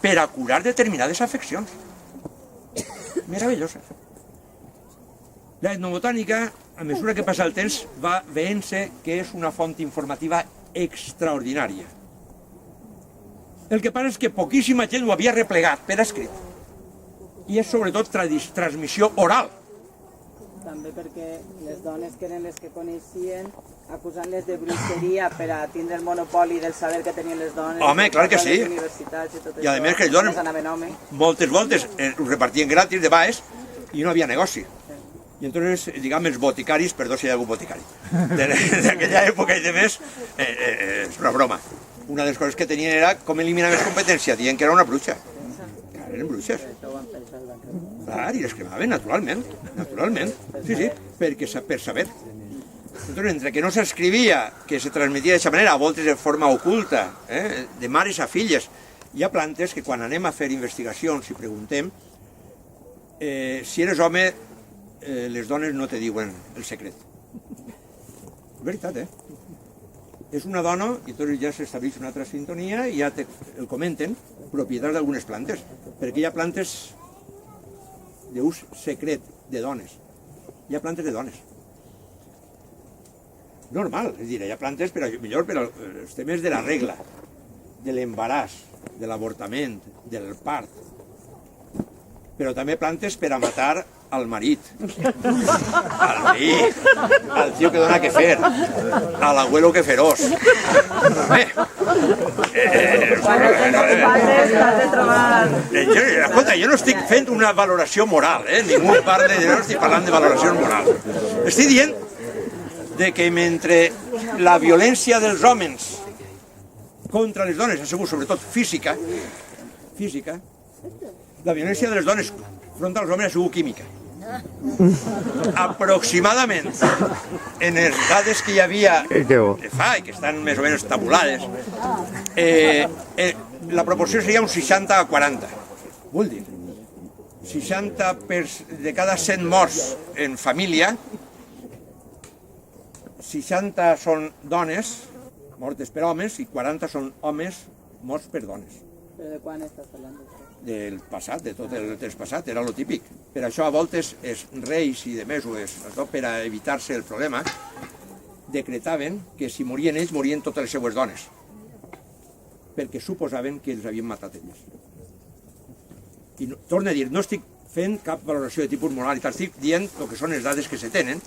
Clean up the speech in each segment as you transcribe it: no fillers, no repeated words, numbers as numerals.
per a curar determinades afeccions. Meravellosa. La etnobotànica, a mesura que passa el temps, va veient-se que és una font informativa extraordinària. El que passa és que poquíssima gent ho havia replegat per escrit. I és sobretot transmissió oral. També perquè les dones que eren les que coneixien, acusant-les de bruixeria per a tindre el monopoli del saber que tenien les dones. Home, clar que sí. I a més que les dones moltes voltes ho repartien gratis de baix i no havia negoci. I entonces, diguem, els boticaris, perdó si hi ha algun boticari, d'aquella època i de més, és una broma. Una de les coses que tenien era com eliminar més competència, dient que era una bruixa. Eren bruixes. Clar, i les cremaven, naturalment. Sí, perquè per saber. Entonces, entre que no s'escrivia, que se transmetia d'aquesta manera, a voltes de forma oculta, de mares a filles, hi ha plantes que quan anem a fer investigacions i preguntem, si eres home, les dones no te diuen el secret. És veritat, És una dona, i tots ja s'estableix una altra sintonia i ja el comenten, propietats d'algunes plantes, perquè hi ha plantes d'ús secret de dones. Hi ha plantes de dones. Normal, és a dir, hi ha plantes millor per als temes de la regla, de l'embaràs, de l'avortament, del part, però també plantes per a matar al marit, al veí, al tio que dona que fer, a l'abuelo que ferós. Escolta, jo no estic fent una valoració moral, ningú parla, jo no estic parlant de valoració moral. Estic dient que mentre la violència dels homes contra les dones ha sigut sobretot física, la violència de les dones front als homes ha sigut química. Aproximadament, en les dades que hi havia de fa i que estan més o menys tabulades, la proporció seria un 60 a 40. Vull dir, 60 de cada 100 morts en família, 60 són dones mortes per homes i 40 són homes morts per dones. Però de quan estàs parlant? Del passat, de tot el temps passat, era lo típic. Per això a voltes els reis i de més, per a evitar-se el problema, decretaven que si morien ells, morien totes les seues dones, perquè suposaven que els havien matat elles. I torno a dir, no estic fent cap valoració de tipus moral, estic dient el que són les dades que se tenen,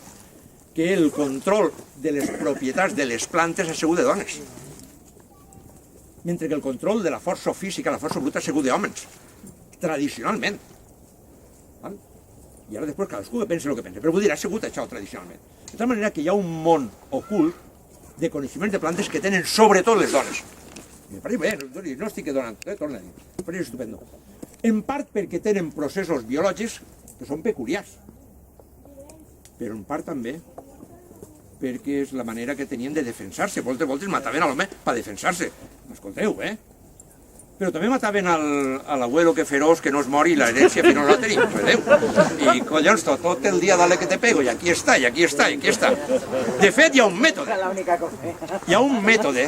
que el control de les propietats de les plantes ha sigut de dones, mentre que el control de la força física, la força bruta, ha sigut d'homes, tradicionalment. I ara després cadascú pensa el que pensa, però vull dir, ha sigut això tradicionalment. De tal manera que hi ha un món ocult de coneixements de plantes que tenen sobretot les dones. I me pareix bé, no estic donant, torna a dir, me pareix estupendo. En part perquè tenen processos biològics que són peculiars, però en part també perquè és la manera que tenien de defensar-se. Voltes mataven a l'home per defensar-se. Escolteu, Però també mataven a l'abuelo que ferós, que no es mori, i l'herència fins no la tenim, vedeu? I collons, tot el dia dale que te pego, i aquí està, i aquí està, i aquí està. De fet, hi ha un mètode. Hi ha un mètode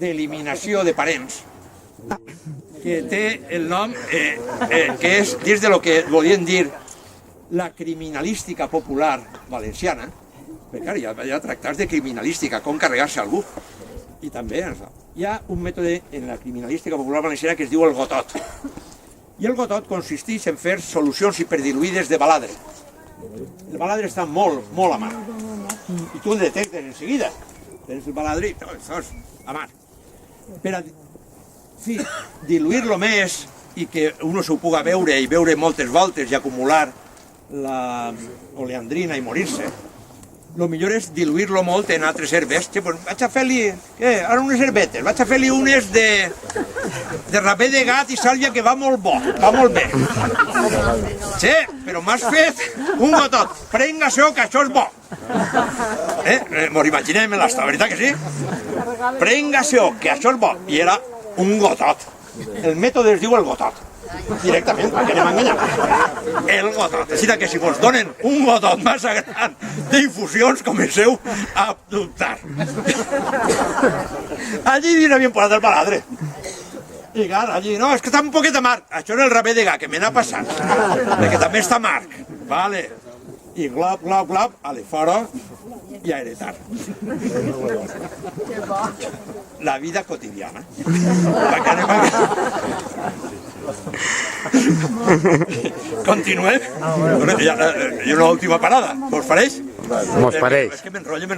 d'eliminació de parents que té el nom, que és dins de lo que volien dir la criminalística popular valenciana, perquè hi ha tractats de criminalística, com carregar-se algú. I també hi ha un mètode en la criminalística popular valenciana que es diu el gotot. I el gotot consisteix en fer solucions hiperdiluïdes de baladre. El baladre està molt, molt amar. I tu el detectes en seguida. Tens el baladre i això és amar. Per a diluir-lo més i que uno s'ho puga veure i veure moltes voltes i acumular la oleandrina i morir-se, el millor és diluir-lo molt en altres herbes. Vaig a fer-li, ara unes herbetes, vaig a fer-li unes de rapè de gat i sàlvia que va molt bo, va molt bé. Sí, però m'has fet un gotot, prenga-s'ho que això és bo. Mos imaginem l'asta, veritat que sí? Prenga-s'ho que això és bo. I era un gotot. El mètode es diu el gotot. Directament, perquè anem enganyant. El gotot. Així que si vos donen un gotot massa gran d'infusions, comenceu a dubtar. Allí dins havien posat el baladre. I clar, allí, no, és que està un poquet amarg. Això era el raper de gat, que me n'ha passat. Perquè també està amarg. Vale. I glop, glop, glop, a fora, ja era tard. La vida quotidiana. Continuem? I una última parada. Vos pareix? Mos pareix. És que m'enrotllo.